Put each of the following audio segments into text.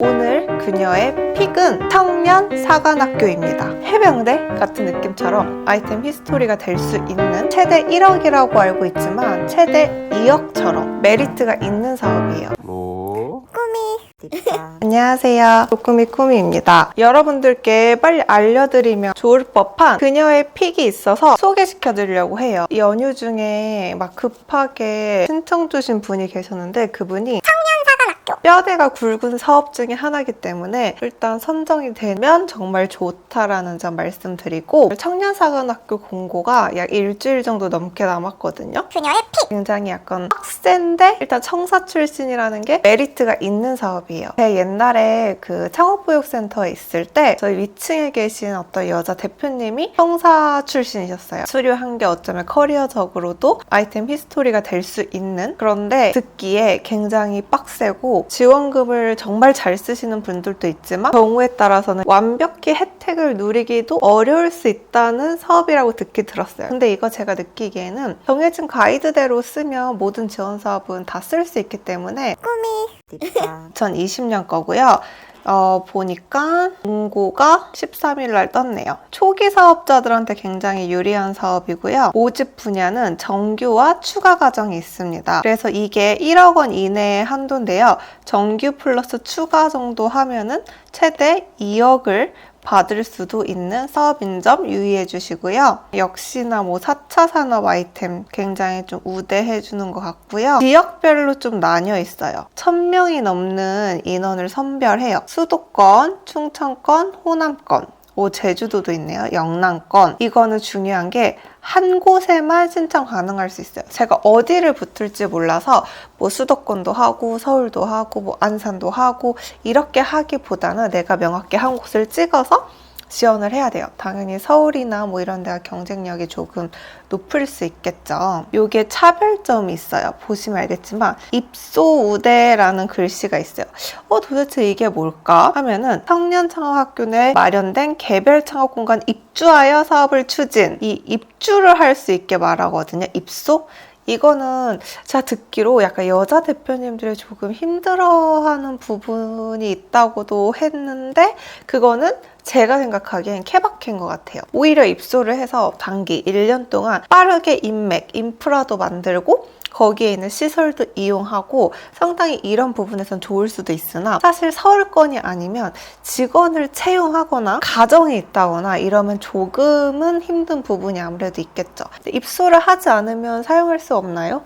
오늘 그녀의 픽은 청년사관학교입니다. 해병대 같은 느낌처럼 아이템 히스토리가 될 수 있는 최대 1억이라고 알고 있지만 최대 2억처럼 메리트가 있는 사업이에요. 안녕하세요. 꾸미꾸미입니다. 여러분들께 빨리 알려드리면 좋을 법한 그녀의 픽이 있어서 소개시켜드리려고 해요. 이 연휴 중에 막 급하게 신청 주신 분이 계셨는데 그분이 뼈대가 굵은 사업 중에 하나이기 때문에 일단 선정이 되면 정말 좋다라는 점 말씀드리고 청년사관학교 공고가 약 일주일 정도 넘게 남았거든요. 그녀의 픽! 굉장히 약간 빡센데 일단 청사 출신이라는 게 메리트가 있는 사업이에요. 제가 옛날에 그 창업보육센터에 있을 때 저희 위층에 계신 어떤 여자 대표님이 청사 출신이셨어요. 수료한 게 어쩌면 커리어적으로도 아이템 히스토리가 될 수 있는, 그런데 듣기에 굉장히 빡세고 지원금을 정말 잘 쓰시는 분들도 있지만 경우에 따라서는 완벽히 혜택을 누리기도 어려울 수 있다는 사업이라고 듣기 들었어요. 근데 이거 제가 느끼기에는 정해진 가이드대로 쓰면 모든 지원 사업은 다 쓸 수 있기 때문에 2020년 거고요. 보니까 공고가 13일 날 떴네요. 초기 사업자들한테 굉장히 유리한 사업이고요. 모집 분야는 정규와 추가 과정이 있습니다. 그래서 이게 1억 원 이내의 한도인데요. 정규 플러스 추가 정도 하면은 최대 2억을 받을 수도 있는 사업인 점 유의해 주시고요. 역시나 4차 산업 아이템 굉장히 좀 우대해 주는 것 같고요. 지역별로 좀 나뉘어 있어요. 1000명이 넘는 인원을 선별해요. 수도권, 충청권, 호남권, 제주도도 있네요. 영남권. 이거는 중요한 게 한 곳에만 신청 가능할 수 있어요. 제가 어디를 붙을지 몰라서 수도권도 하고 서울도 하고 안산도 하고 이렇게 하기보다는 내가 명확히 한 곳을 찍어서 지원을 해야 돼요. 당연히 서울이나 이런 데가 경쟁력이 조금 높을 수 있겠죠. 요게 차별점이 있어요. 보시면 알겠지만 입소 우대라는 글씨가 있어요. 도대체 이게 뭘까 하면은 청년창업학교 내 마련된 개별 창업 공간 입주하여 사업을 추진, 이 입주를 할 수 있게 말하거든요. 입소? 이거는 제가 듣기로 약간 여자 대표님들이 조금 힘들어하는 부분이 있다고도 했는데 그거는 제가 생각하기엔 케바케인 것 같아요. 오히려 입소를 해서 단기 1년 동안 빠르게 인맥, 인프라도 만들고 거기에 있는 시설도 이용하고 상당히 이런 부분에선 좋을 수도 있으나 사실 서울권이 아니면 직원을 채용하거나 가정이 있다거나 이러면 조금은 힘든 부분이 아무래도 있겠죠. 입소를 하지 않으면 사용할 수 없나요?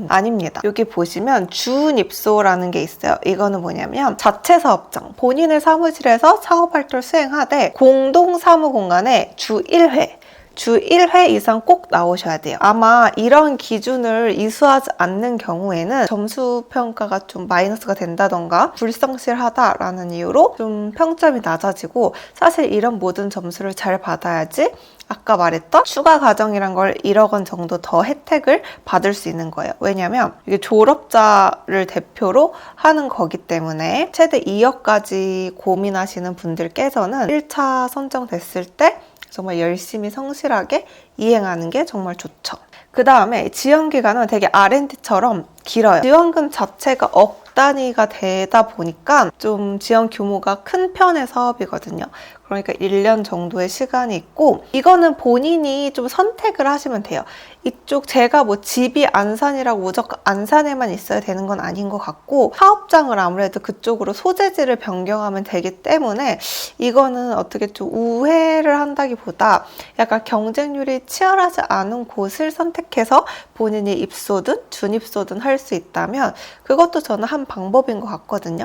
아닙니다. 여기 보시면 준입소라는 게 있어요. 이거는 뭐냐면 자체 사업장, 본인의 사무실에서 창업활동을 수행하되 공동사무공간에 주 1회 이상 꼭 나오셔야 돼요. 아마 이런 기준을 이수하지 않는 경우에는 점수 평가가 좀 마이너스가 된다던가 불성실하다라는 이유로 좀 평점이 낮아지고, 사실 이런 모든 점수를 잘 받아야지 아까 말했던 추가 과정이란 걸 1억 원 정도 더 혜택을 받을 수 있는 거예요. 왜냐면 이게 졸업자를 대표로 하는 거기 때문에 최대 2억까지 고민하시는 분들께서는 1차 선정됐을 때 정말 열심히 성실하게 이행하는 게 정말 좋죠. 그 다음에 지원기간은 되게 R&D처럼 길어요. 지원금 자체가 억 단위가 되다 보니까 좀 지원 규모가 큰 편의 사업이거든요. 그러니까 1년 정도의 시간이 있고, 이거는 본인이 좀 선택을 하시면 돼요. 이쪽 제가 집이 안산이라고 무조건 안산에만 있어야 되는 건 아닌 것 같고, 사업장을 아무래도 그쪽으로 소재지를 변경하면 되기 때문에 이거는 어떻게 좀 우회를 한다기보다 약간 경쟁률이 치열하지 않은 곳을 선택해서 본인이 입소든 준입소든 할 수 있다면 그것도 저는 한 방법인 것 같거든요.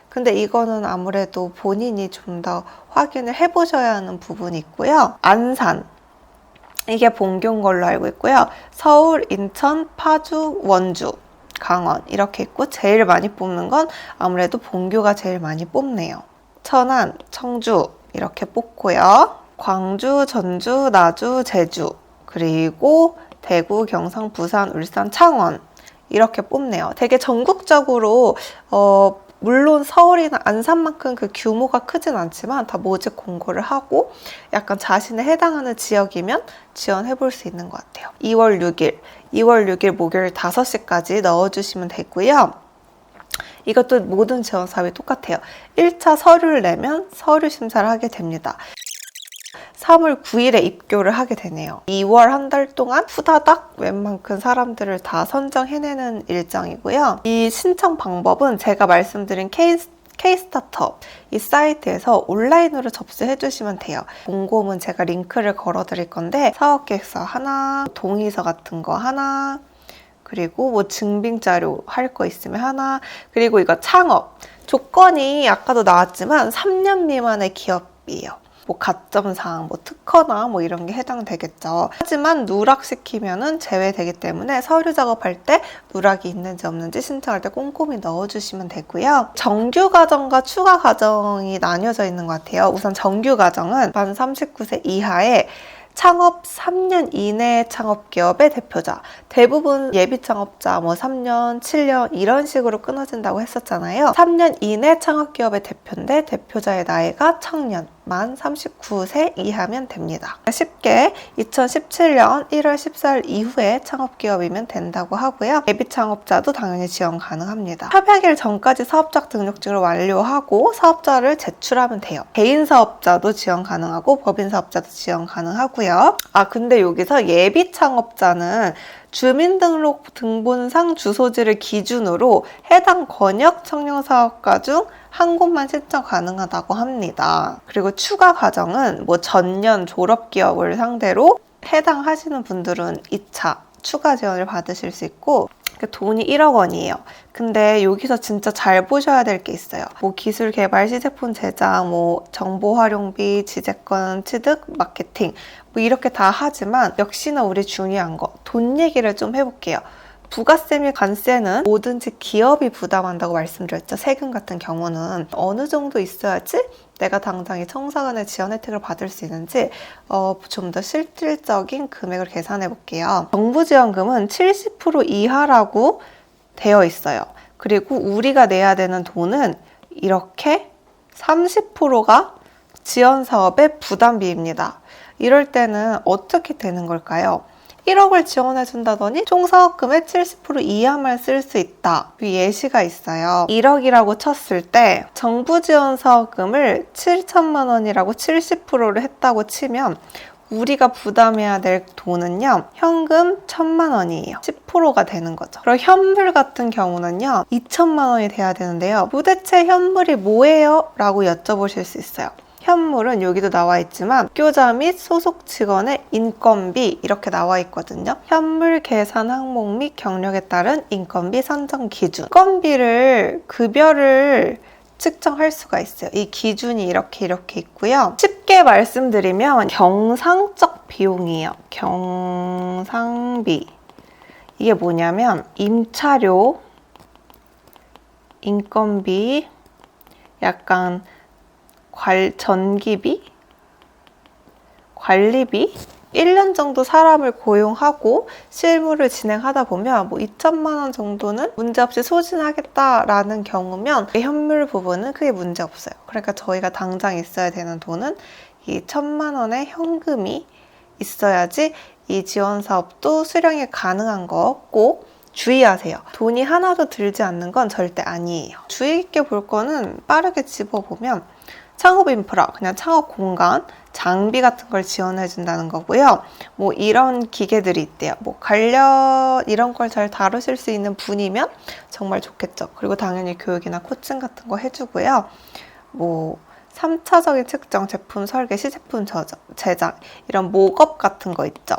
근데 이거는 아무래도 본인이 좀 더 확인을 해보셔야 하는 부분이 있고요. 안산, 이게 본교인 걸로 알고 있고요. 서울, 인천, 파주, 원주, 강원 이렇게 있고 제일 많이 뽑는 건 아무래도 본교가 제일 많이 뽑네요. 천안, 청주 이렇게 뽑고요. 광주, 전주, 나주, 제주, 그리고 대구, 경상, 부산, 울산, 창원 이렇게 뽑네요. 되게 전국적으로 물론 서울이나 안산만큼 그 규모가 크진 않지만 다 모집 공고를 하고 약간 자신에 해당하는 지역이면 지원해 볼 수 있는 것 같아요. 2월 6일 목요일 5시까지 넣어주시면 되고요. 이것도 모든 지원 사업이 똑같아요. 1차 서류를 내면 서류 심사를 하게 됩니다. 3월 9일에 입교를 하게 되네요. 2월 한 달 동안 후다닥 웬만큼 사람들을 다 선정해내는 일정이고요. 이 신청 방법은 제가 말씀드린 K-스타트업 이 사이트에서 온라인으로 접수해 주시면 돼요. 공고문 제가 링크를 걸어 드릴 건데 사업계획서 하나, 동의서 같은 거 하나, 그리고 뭐 증빙자료 할 거 있으면 하나, 그리고 이거 창업 조건이 아까도 나왔지만 3년 미만의 기업이에요. 뭐 가점사항, 뭐 특허나 뭐 이런 게 해당되겠죠. 하지만 누락시키면은 제외되기 때문에 서류 작업할 때 누락이 있는지 없는지 신청할 때 꼼꼼히 넣어주시면 되고요. 정규 과정과 추가 과정이 나뉘어져 있는 것 같아요. 우선 정규 과정은 만 39세 이하의 창업 3년 이내 창업기업의 대표자, 대부분 예비 창업자 뭐 3년, 7년 이런 식으로 끊어진다고 했었잖아요. 3년 이내 창업기업의 대표인데 대표자의 나이가 청년, 만 39세 이하면 됩니다. 쉽게 2017년 1월 14일 이후에 창업기업이면 된다고 하고요. 예비 창업자도 당연히 지원 가능합니다. 협약일 전까지 사업자 등록증을 완료하고 사업자를 제출하면 돼요. 개인 사업자도 지원 가능하고 법인 사업자도 지원 가능하고요. 근데 여기서 예비 창업자는 주민등록 등본상 주소지를 기준으로 해당 권역 청년사업가 중 한 곳만 신청 가능하다고 합니다. 그리고 추가 과정은 뭐 전년 졸업기업을 상대로 해당하시는 분들은 2차 추가 지원을 받으실 수 있고 돈이 1억 원이에요. 근데 여기서 진짜 잘 보셔야 될 게 있어요. 뭐 기술 개발, 시제품 제작, 뭐 정보 활용비, 지재권 취득, 마케팅 뭐 이렇게 다 하지만 역시나 우리 중요한 거 돈 얘기를 좀 해볼게요. 부가세 및 관세는 뭐든지 기업이 부담한다고 말씀드렸죠. 세금 같은 경우는 어느 정도 있어야지 내가 당장 이 청사관의 지원 혜택을 받을 수 있는지 좀 더 실질적인 금액을 계산해 볼게요. 정부 지원금은 70% 이하라고 되어 있어요. 그리고 우리가 내야 되는 돈은 이렇게 30%가 지원 사업의 부담비입니다. 이럴 때는 어떻게 되는 걸까요? 1억을 지원해준다더니 총 사업금의 70% 이하만 쓸 수 있다. 예시가 있어요. 1억이라고 쳤을 때 정부 지원 사업금을 7천만 원이라고 70%를 했다고 치면 우리가 부담해야 될 돈은요, 현금 1,000만 원이에요. 10%가 되는 거죠. 그리고 현물 같은 경우는요, 2천만 원이 돼야 되는데요. 도대체 현물이 뭐예요? 라고 여쭤보실 수 있어요. 현물은 여기도 나와 있지만 교자 및 소속 직원의 인건비 이렇게 나와 있거든요. 현물 계산 항목 및 경력에 따른 인건비 산정 기준. 인건비를 급여를 측정할 수가 있어요. 이 기준이 이렇게 있고요. 쉽게 말씀드리면 경상적 비용이에요. 경상비. 이게 뭐냐면 임차료, 인건비, 약간 전기비, 관리비, 1년 정도 사람을 고용하고 실무를 진행하다 보면 뭐 2천만 원 정도는 문제없이 소진하겠다라는 경우면 현물 부분은 크게 문제 없어요. 그러니까 저희가 당장 있어야 되는 돈은 이 1,000만 원의 현금이 있어야지 이 지원 사업도 수령이 가능한 거 꼭 주의하세요. 돈이 하나도 들지 않는 건 절대 아니에요. 주의 깊게 볼 거는 빠르게 짚어보면 창업 인프라, 그냥 창업 공간, 장비 같은 걸 지원해 준다는 거고요. 뭐 이런 기계들이 있대요. 뭐 관련 이런 걸 잘 다루실 수 있는 분이면 정말 좋겠죠. 그리고 당연히 교육이나 코칭 같은 거 해주고요. 뭐 3차적인 측정, 제품 설계, 시제품 제작 이런 모업 같은 거 있죠.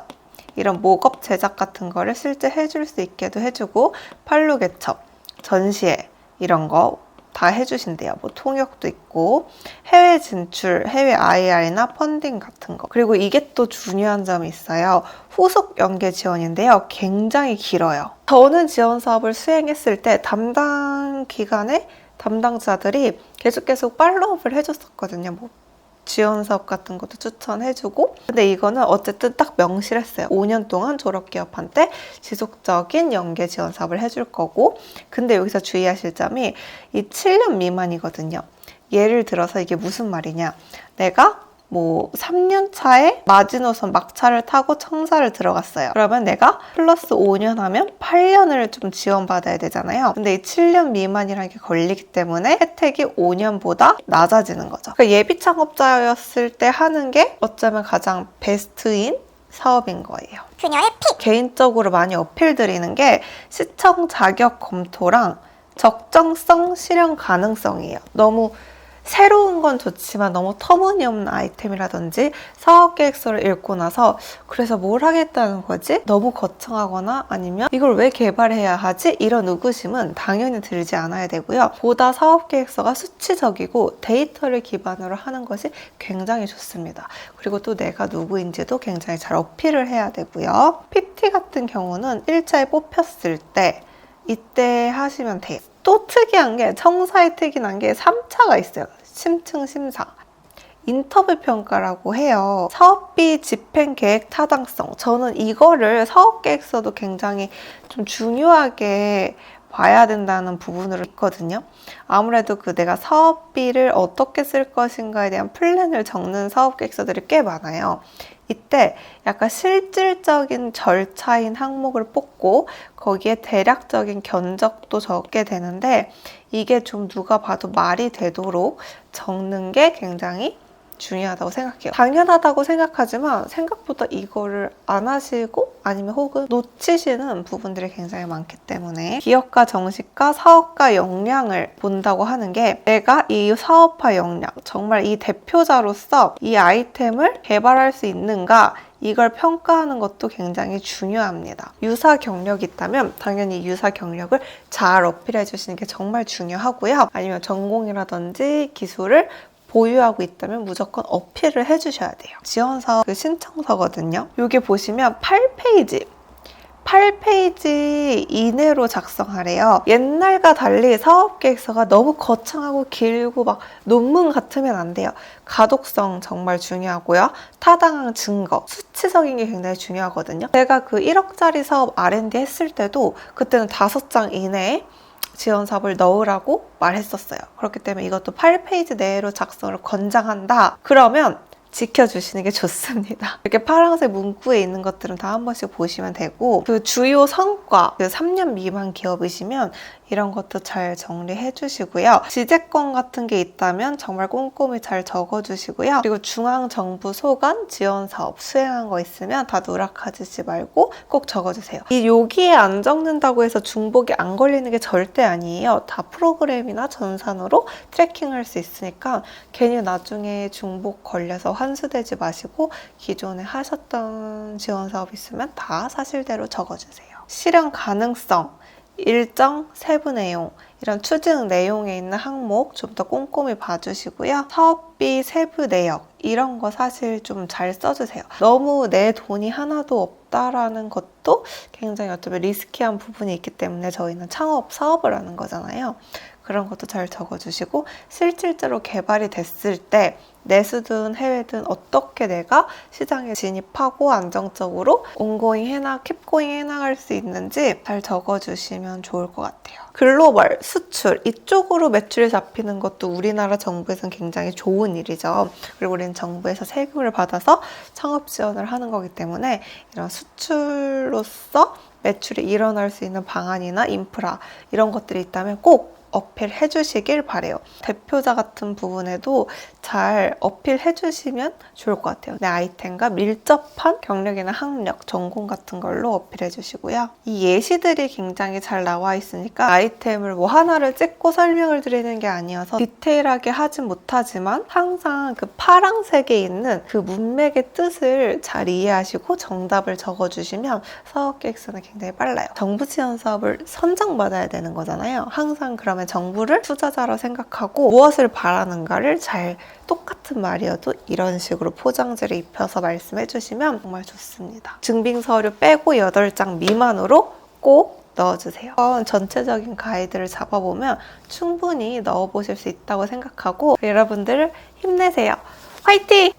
이런 모업 제작 같은 거를 실제 해줄 수 있게도 해주고 판로 개척, 전시회 이런 거 다 해주신대요. 뭐 통역도 있고 해외 진출, 해외 IR이나 펀딩 같은 거. 그리고 이게 또 중요한 점이 있어요. 후속 연계 지원인데요. 굉장히 길어요. 저는 지원 사업을 수행했을 때 담당 기관의 담당자들이 계속 팔로우업을 해줬었거든요. 뭐 지원 사업 같은 것도 추천해주고 근데 이거는 어쨌든 딱 명시했어요. 5년 동안 졸업기업한테 지속적인 연계 지원 사업을 해줄 거고 근데 여기서 주의하실 점이 이 7년 미만이거든요. 예를 들어서 이게 무슨 말이냐 내가 뭐 3년 차에 마지노선 막차를 타고 청사를 들어갔어요. 그러면 내가 플러스 5년 하면 8년을 좀 지원받아야 되잖아요. 근데 이 7년 미만이라는 게 걸리기 때문에 혜택이 5년보다 낮아지는 거죠. 그러니까 예비 창업자였을 때 하는 게 어쩌면 가장 베스트인 사업인 거예요. 그녀의 픽! 개인적으로 많이 어필 드리는 게 시청 자격 검토랑 적정성, 실현 가능성이에요. 너무 새로운 건 좋지만 너무 터무니없는 아이템이라든지 사업계획서를 읽고 나서 그래서 뭘 하겠다는 거지? 너무 거창하거나 아니면 이걸 왜 개발해야 하지? 이런 의구심은 당연히 들지 않아야 되고요. 보다 사업계획서가 수치적이고 데이터를 기반으로 하는 것이 굉장히 좋습니다. 그리고 또 내가 누구인지도 굉장히 잘 어필을 해야 되고요. PT 같은 경우는 1차에 뽑혔을 때 이때 하시면 돼요. 또 특이한 게 청사에 특이한 게 3차가 있어요. 심층 심사. 인터뷰 평가라고 해요. 사업비 집행 계획 타당성. 저는 이거를 사업계획서도 굉장히 좀 중요하게 봐야 된다는 부분으로 있거든요. 아무래도 내가 사업비를 어떻게 쓸 것인가에 대한 플랜을 적는 사업계획서들이 꽤 많아요. 이때 약간 실질적인 절차인 항목을 뽑고 거기에 대략적인 견적도 적게 되는데 이게 좀 누가 봐도 말이 되도록 적는 게 굉장히 중요하다고 생각해요. 당연하다고 생각하지만 생각보다 이거를 안 하시고 아니면 혹은 놓치시는 부분들이 굉장히 많기 때문에 기업가 정식과 사업가 역량을 본다고 하는 게 내가 이 사업화 역량, 정말 이 대표자로서 이 아이템을 개발할 수 있는가 이걸 평가하는 것도 굉장히 중요합니다. 유사 경력이 있다면 당연히 유사 경력을 잘 어필해 주시는 게 정말 중요하고요. 아니면 전공이라든지 기술을 보유하고 있다면 무조건 어필을 해주셔야 돼요. 지원사업 신청서거든요. 여기 보시면 8페이지 이내로 작성하래요. 옛날과 달리 사업계획서가 너무 거창하고 길고 막 논문 같으면 안 돼요. 가독성 정말 중요하고요. 타당한 증거, 수치적인 게 굉장히 중요하거든요. 제가 1억짜리 사업 R&D 했을 때도 그때는 5장 이내에 지원사업을 넣으라고 말했었어요. 그렇기 때문에 이것도 8페이지 내로 작성을 권장한다. 그러면 지켜주시는 게 좋습니다. 이렇게 파란색 문구에 있는 것들은 다 한 번씩 보시면 되고 주요 성과, 3년 미만 기업이시면 이런 것도 잘 정리해 주시고요. 지재권 같은 게 있다면 정말 꼼꼼히 잘 적어 주시고요. 그리고 중앙정부 소관 지원사업 수행한 거 있으면 다 누락하지 말고 꼭 적어 주세요. 여기에 안 적는다고 해서 중복이 안 걸리는 게 절대 아니에요. 다 프로그램이나 전산으로 트래킹할 수 있으니까 괜히 나중에 중복 걸려서 환수되지 마시고 기존에 하셨던 지원사업 있으면 다 사실대로 적어 주세요. 실현 가능성, 일정, 세부 내용, 이런 추진 내용에 있는 항목 좀 더 꼼꼼히 봐주시고요. 사업비 세부 내역 이런 거 사실 좀 잘 써주세요. 너무 내 돈이 하나도 없다라는 것도 굉장히 어쩌면 리스키한 부분이 있기 때문에 저희는 창업 사업을 하는 거잖아요. 그런 것도 잘 적어주시고 실질적으로 개발이 됐을 때 내수든 해외든 어떻게 내가 시장에 진입하고 안정적으로 온고잉 킵고잉 해나갈 수 있는지 잘 적어주시면 좋을 것 같아요. 글로벌, 수출 이쪽으로 매출이 잡히는 것도 우리나라 정부에서는 굉장히 좋은 일이죠. 그리고 우리는 정부에서 세금을 받아서 창업 지원을 하는 거기 때문에 이런 수출로서 매출이 일어날 수 있는 방안이나 인프라 이런 것들이 있다면 꼭 어필해 주시길 바래요. 대표자 같은 부분에도 잘 어필해 주시면 좋을 것 같아요. 내 아이템과 밀접한 경력이나 학력, 전공 같은 걸로 어필해 주시고요. 이 예시들이 굉장히 잘 나와 있으니까 아이템을 하나를 찍고 설명을 드리는 게 아니어서 디테일하게 하진 못하지만 항상 파란색에 있는 문맥의 뜻을 잘 이해하시고 정답을 적어주시면 사업계획서는 굉장히 빨라요. 정부 지원 사업을 선정받아야 되는 거잖아요. 항상 그러면 정부를 투자자로 생각하고 무엇을 바라는가를 잘 똑같은 말이어도 이런 식으로 포장지를 입혀서 말씀해 주시면 정말 좋습니다. 증빙서류 빼고 8장 미만으로 꼭 넣어주세요. 전체적인 가이드를 잡아보면 충분히 넣어보실 수 있다고 생각하고 여러분들 힘내세요. 화이팅!